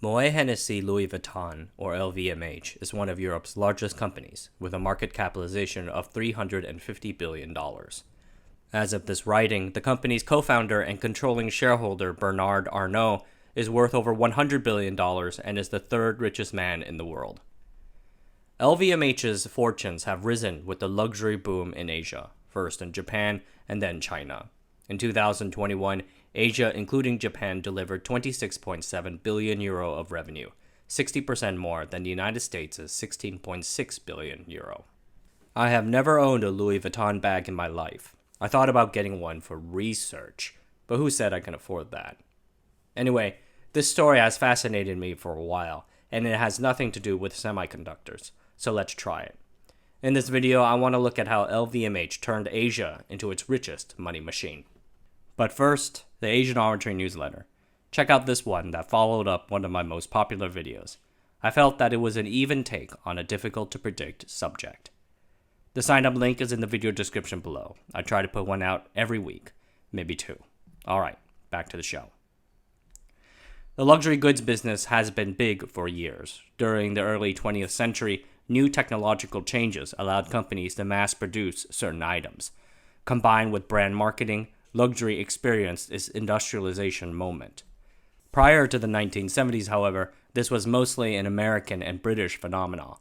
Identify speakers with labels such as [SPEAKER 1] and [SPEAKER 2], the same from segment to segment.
[SPEAKER 1] Moet Hennessy Louis Vuitton, or LVMH, is one of Europe's largest companies, with a market capitalization of $350 billion. As of this writing, the company's co-founder and controlling shareholder Bernard Arnault is worth over $100 billion and is the third richest man in the world. LVMH's fortunes have risen with the luxury boom in Asia, first in Japan and then China. In 2021, Asia, including Japan, delivered 26.7 billion euro of revenue, 60% more than the United States' 16.6 billion euro. I have never owned a Louis Vuitton bag in my life. I thought about getting one for research, but who said I can afford that? Anyway, this story has fascinated me for a while, and it has nothing to do with semiconductors, so let's try it. In this video, I want to look at how LVMH turned Asia into its richest money machine. But first, the Asian Arbitrary newsletter. Check out this one that followed up one of my most popular videos. I felt that it was an even take on a difficult-to-predict subject. The sign-up link is in the video description below. I try to put one out every week, maybe two. Alright, back to the show. The luxury goods business has been big for years. During the early 20th century, new technological changes allowed companies to mass-produce certain items. Combined with brand marketing, luxury experienced its industrialization moment. Prior to the 1970s, however, this was mostly an American and British phenomenon.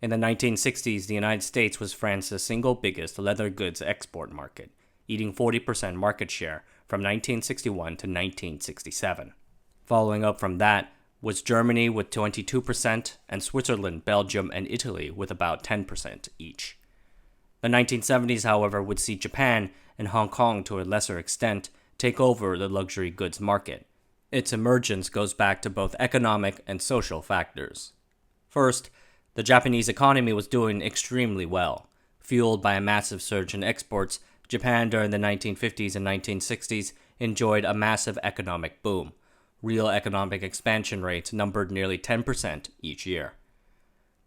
[SPEAKER 1] In the 1960s, the United States was France's single biggest leather goods export market, eating 40% market share from 1961 to 1967. Following up from that was Germany with 22% and Switzerland, Belgium, and Italy with about 10% each. The 1970s, however, would see Japan and Hong Kong to a lesser extent take over the luxury goods market. Its emergence goes back to both economic and social factors. First, the Japanese economy was doing extremely well. Fueled by a massive surge in exports, Japan during the 1950s and 1960s enjoyed a massive economic boom. Real economic expansion rates numbered nearly 10% each year.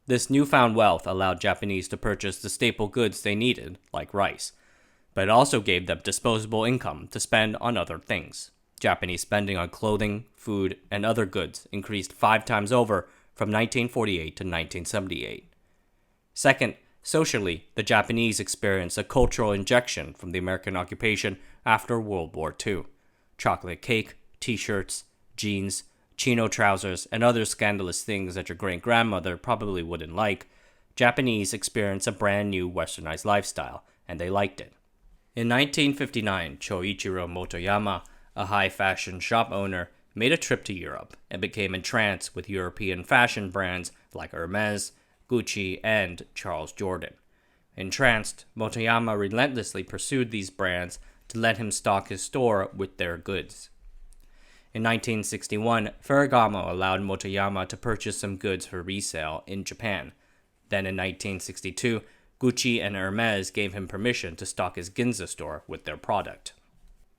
[SPEAKER 1] This newfound wealth allowed Japanese to purchase the staple goods they needed, like rice, but it also gave them disposable income to spend on other things. Japanese spending on clothing, food, and other goods increased 5 times over from 1948 to 1978. Second, socially, the Japanese experienced a cultural injection from the American occupation after World War II. Chocolate cake, t-shirts, jeans, chino trousers, and other scandalous things that your great-grandmother probably wouldn't like, Japanese experienced a brand new westernized lifestyle, and they liked it. In 1959, Kyojiro Motoyama, a high-fashion shop owner, made a trip to Europe and became entranced with European fashion brands like Hermes, Gucci, and Charles Jourdan. Entranced, Motoyama relentlessly pursued these brands to let him stock his store with their goods. In 1961, Ferragamo allowed Motoyama to purchase some goods for resale in Japan. Then in 1962, Gucci and Hermes gave him permission to stock his Ginza store with their product.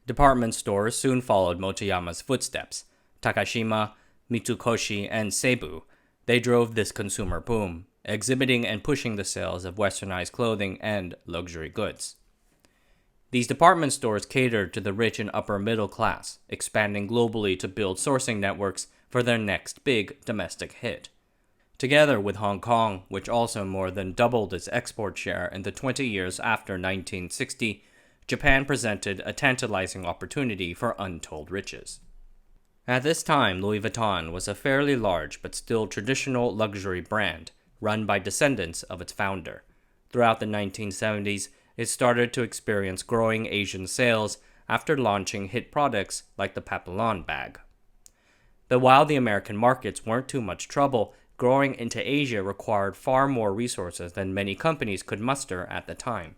[SPEAKER 1] Department stores soon followed Motoyama's footsteps. Takashima, Mitsukoshi, and Seibu. They drove this consumer boom, exhibiting and pushing the sales of westernized clothing and luxury goods. These department stores catered to the rich and upper middle class, expanding globally to build sourcing networks for their next big domestic hit. Together with Hong Kong, which also more than doubled its export share in the 20 years after 1960, Japan presented a tantalizing opportunity for untold riches. At this time, Louis Vuitton was a fairly large but still traditional luxury brand, run by descendants of its founder. Throughout the 1970s, it started to experience growing Asian sales after launching hit products like the Papillon bag. But while the American markets weren't too much trouble, growing into Asia required far more resources than many companies could muster at the time.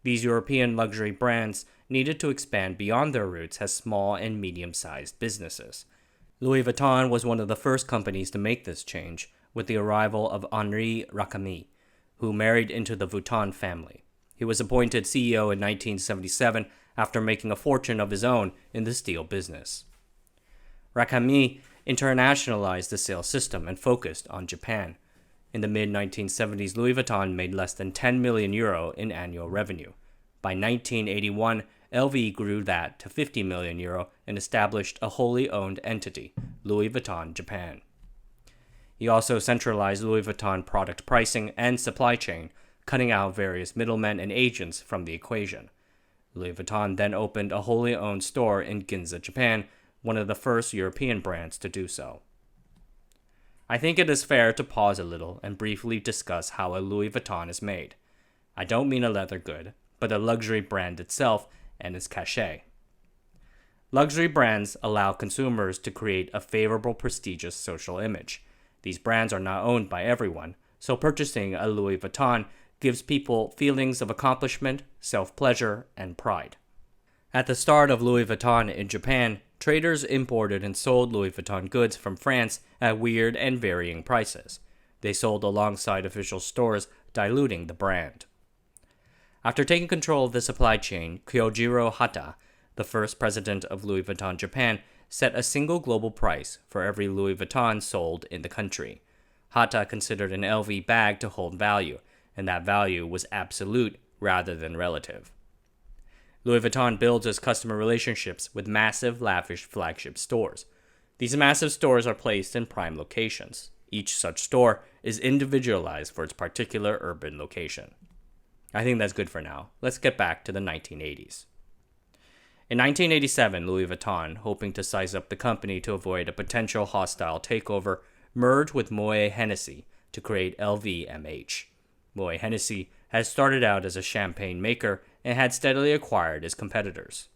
[SPEAKER 1] These European luxury brands needed to expand beyond their roots as small and medium-sized businesses. Louis Vuitton was one of the first companies to make this change, with the arrival of Henri Racamier, who married into the Vuitton family. He was appointed CEO in 1977 after making a fortune of his own in the steel business. Racamier internationalized the sales system and focused on Japan. In the mid-1970s, Louis Vuitton made less than 10 million euro in annual revenue. By 1981, LV grew that to 50 million euro and established a wholly owned entity, Louis Vuitton Japan. He also centralized Louis Vuitton product pricing and supply chain, cutting out various middlemen and agents from the equation. Louis Vuitton then opened a wholly owned store in Ginza, Japan, one of the first European brands to do so. I think it is fair to pause a little and briefly discuss how a Louis Vuitton is made. I don't mean a leather good, but a luxury brand itself and its cachet. Luxury brands allow consumers to create a favorable, prestigious social image. These brands are not owned by everyone, so purchasing a Louis Vuitton gives people feelings of accomplishment, self-pleasure, and pride. At the start of Louis Vuitton in Japan, traders imported and sold Louis Vuitton goods from France at weird and varying prices. They sold alongside official stores, diluting the brand. After taking control of the supply chain, Kyojiro Hata, the first president of Louis Vuitton Japan, set a single global price for every Louis Vuitton sold in the country. Hata considered an LV bag to hold value, and that value was absolute rather than relative. Louis Vuitton builds its customer relationships with massive, lavish flagship stores. These massive stores are placed in prime locations. Each such store is individualized for its particular urban location. I think that's good for now. Let's get back to the 1980s. In 1987, Louis Vuitton, hoping to size up the company to avoid a potential hostile takeover, merged with Moet Hennessy to create LVMH. Moet Hennessy had started out as a champagne maker and had steadily acquired its competitors.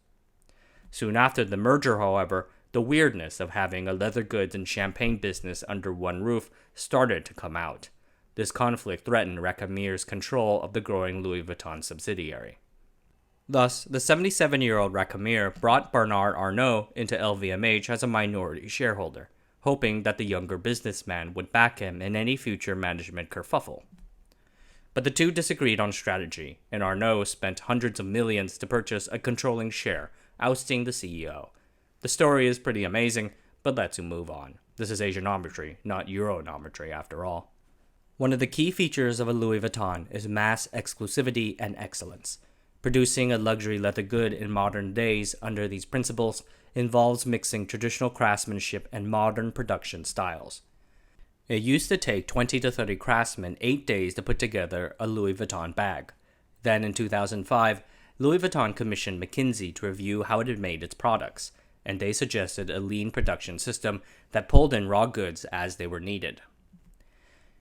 [SPEAKER 1] Soon after the merger, however, the weirdness of having a leather goods and champagne business under one roof started to come out. This conflict threatened Racamier's control of the growing Louis Vuitton subsidiary. Thus, the 77-year-old Racamier brought Bernard Arnault into LVMH as a minority shareholder, hoping that the younger businessman would back him in any future management kerfuffle. But the two disagreed on strategy, and Arnault spent hundreds of millions to purchase a controlling share, ousting the CEO. The story is pretty amazing, but let's move on. This is Asianometry, not Euronometry after all. One of the key features of a Louis Vuitton is mass exclusivity and excellence. Producing a luxury leather good in modern days under these principles involves mixing traditional craftsmanship and modern production styles. It used to take 20 to 30 craftsmen 8 days to put together a Louis Vuitton bag. Then in 2005, Louis Vuitton commissioned McKinsey to review how it had made its products, and they suggested a lean production system that pulled in raw goods as they were needed.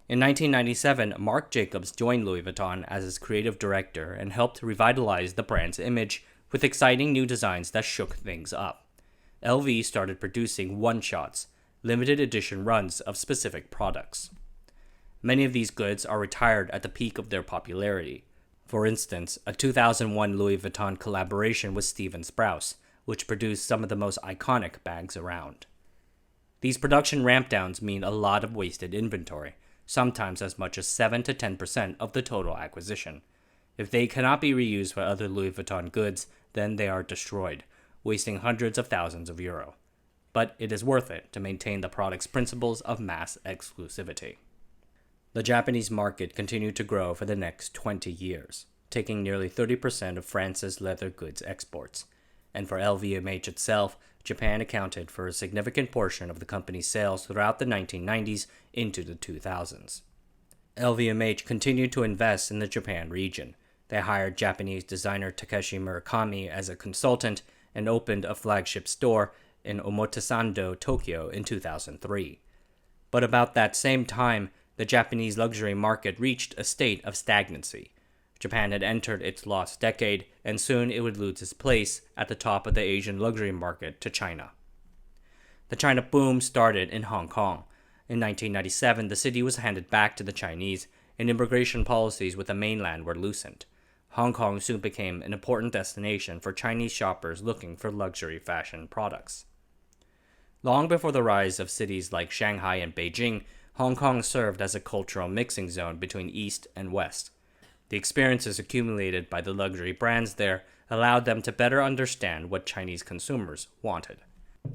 [SPEAKER 1] In 1997, Marc Jacobs joined Louis Vuitton as its creative director and helped revitalize the brand's image with exciting new designs that shook things up. LV started producing one-shots, limited edition runs of specific products. Many of these goods are retired at the peak of their popularity. For instance, a 2001 Louis Vuitton collaboration with Steven Sprouse, which produced some of the most iconic bags around. These production ramp-downs mean a lot of wasted inventory, sometimes as much as 7 to 10% of the total acquisition. If they cannot be reused for other Louis Vuitton goods, then they are destroyed, wasting hundreds of thousands of euro. But it is worth it to maintain the product's principles of mass exclusivity. The Japanese market continued to grow for the next 20 years, taking nearly 30% of France's leather goods exports. And for LVMH itself, Japan accounted for a significant portion of the company's sales throughout the 1990s into the 2000s. LVMH continued to invest in the Japan region. They hired Japanese designer Takeshi Murakami as a consultant and opened a flagship store in Omotesando, Tokyo in 2003. But about that same time, the Japanese luxury market reached a state of stagnancy. Japan had entered its lost decade, and soon it would lose its place at the top of the Asian luxury market to China. The China boom started in Hong Kong. In 1997, the city was handed back to the Chinese, and immigration policies with the mainland were loosened. Hong Kong soon became an important destination for Chinese shoppers looking for luxury fashion products. Long before the rise of cities like Shanghai and Beijing, Hong Kong served as a cultural mixing zone between East and West. The experiences accumulated by the luxury brands there allowed them to better understand what Chinese consumers wanted.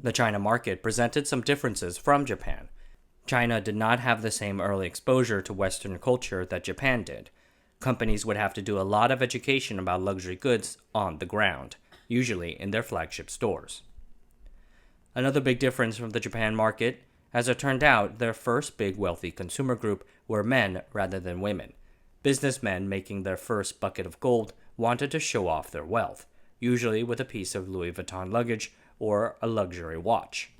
[SPEAKER 1] The China market presented some differences from Japan. China did not have the same early exposure to Western culture that Japan did. Companies would have to do a lot of education about luxury goods on the ground, usually in their flagship stores. Another big difference from the Japan market, as it turned out, their first big wealthy consumer group were men rather than women. Businessmen making their first bucket of gold wanted to show off their wealth, usually with a piece of Louis Vuitton luggage or a luxury watch.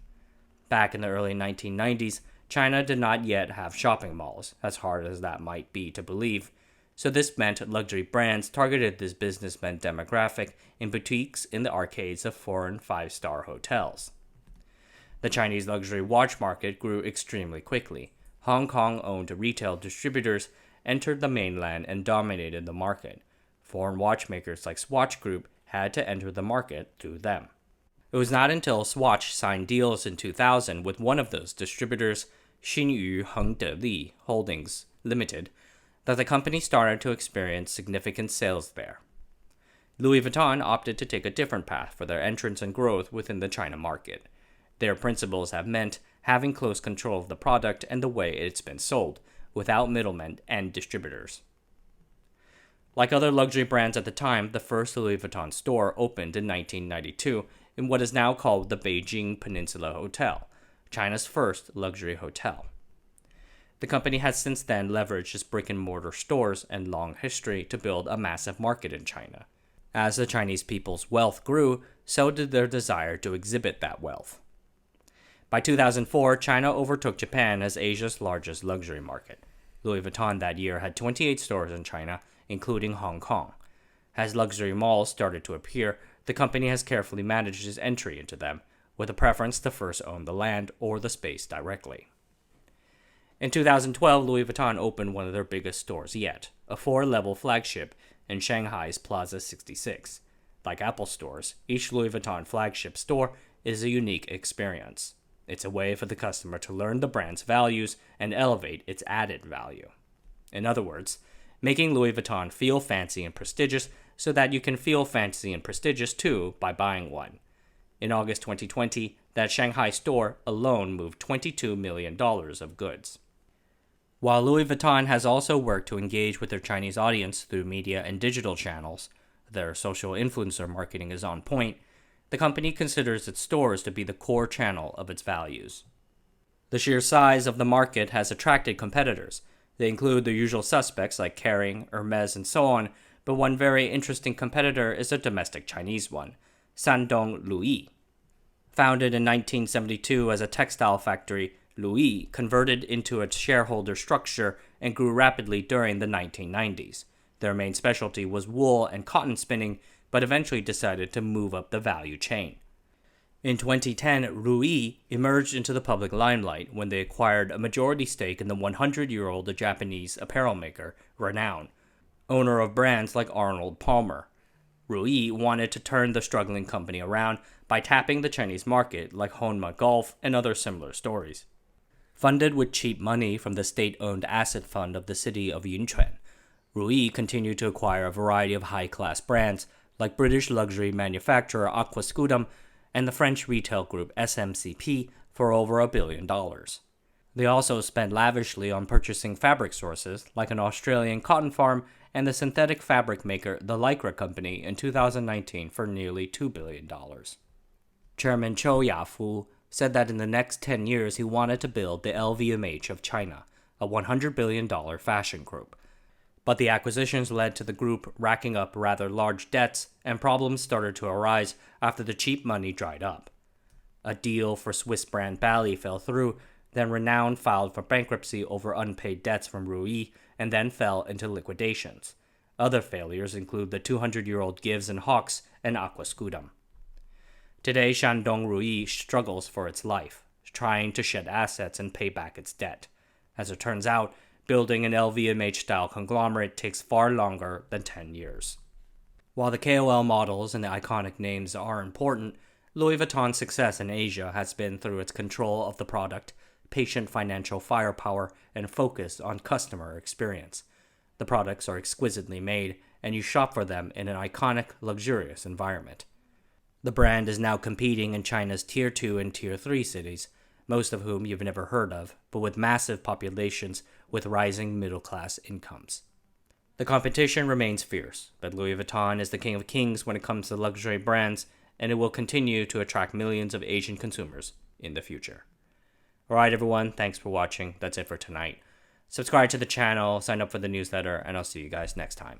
[SPEAKER 1] Back in the early 1990s, China did not yet have shopping malls, as hard as that might be to believe, so this meant luxury brands targeted this businessman demographic in boutiques in the arcades of foreign five-star hotels. The Chinese luxury watch market grew extremely quickly. Hong Kong-owned retail distributors entered the mainland and dominated the market. Foreign watchmakers like Swatch Group had to enter the market through them. It was not until Swatch signed deals in 2000 with one of those distributors, Xinyu Hengdeli Holdings Limited, that the company started to experience significant sales there. Louis Vuitton opted to take a different path for their entrance and growth within the China market. Their principles have meant having close control of the product and the way it's been sold, without middlemen and distributors. Like other luxury brands at the time, the first Louis Vuitton store opened in 1992 in what is now called the Beijing Peninsula Hotel, China's first luxury hotel. The company has since then leveraged its brick-and-mortar stores and long history to build a massive market in China. As the Chinese people's wealth grew, so did their desire to exhibit that wealth. By 2004, China overtook Japan as Asia's largest luxury market. Louis Vuitton that year had 28 stores in China, including Hong Kong. As luxury malls started to appear, the company has carefully managed its entry into them, with a preference to first own the land or the space directly. In 2012, Louis Vuitton opened one of their biggest stores yet, a 4-level flagship in Shanghai's Plaza 66. Like Apple stores, each Louis Vuitton flagship store is a unique experience. It's a way for the customer to learn the brand's values and elevate its added value. In other words, making Louis Vuitton feel fancy and prestigious so that you can feel fancy and prestigious too by buying one. In August 2020, that Shanghai store alone moved $22 million of goods. While Louis Vuitton has also worked to engage with their Chinese audience through media and digital channels, their social influencer marketing is on point, the company considers its stores to be the core channel of its values. The sheer size of the market has attracted competitors. They include the usual suspects like Kering, Hermes, and so on, but one very interesting competitor is a domestic Chinese one, Shandong Ruyi. Founded in 1972 as a textile factory, Ruyi converted into a shareholder structure and grew rapidly during the 1990s. Their main specialty was wool and cotton spinning, but eventually decided to move up the value chain. In 2010, Ruyi emerged into the public limelight when they acquired a majority stake in the 100-year-old Japanese apparel maker, Renown, owner of brands like Arnold Palmer. Ruyi wanted to turn the struggling company around by tapping the Chinese market like Honma Golf and other similar stories. Funded with cheap money from the state-owned asset fund of the city of Yunchuan, Ruyi continued to acquire a variety of high-class brands like British luxury manufacturer Aquascutum and the French retail group SMCP for over $1 billion. They also spent lavishly on purchasing fabric sources like an Australian cotton farm and the synthetic fabric maker The Lycra Company in 2019 for nearly $2 billion. Chairman Chou Yafu said that in the next 10 years he wanted to build the LVMH of China, a $100 billion fashion group. But the acquisitions led to the group racking up rather large debts, and problems started to arise after the cheap money dried up. A deal for Swiss brand Bally fell through, then Renown filed for bankruptcy over unpaid debts from Ruyi, and then fell into liquidations. Other failures include the 200-year-old Gives and Hawks and Aquascutum. Today, Shandong Ruyi struggles for its life, trying to shed assets and pay back its debt. As it turns out, building an LVMH-style conglomerate takes far longer than 10 years. While the KOL models and the iconic names are important, Louis Vuitton's success in Asia has been through its control of the product, patient financial firepower, and focus on customer experience. The products are exquisitely made, and you shop for them in an iconic, luxurious environment. The brand is now competing in China's Tier 2 and Tier 3 cities, most of whom you've never heard of, but with massive populations with rising middle-class incomes. The competition remains fierce, but Louis Vuitton is the king of kings when it comes to luxury brands, and it will continue to attract millions of Asian consumers in the future. Alright everyone, thanks for watching. That's it for tonight. Subscribe to the channel, sign up for the newsletter, and I'll see you guys next time.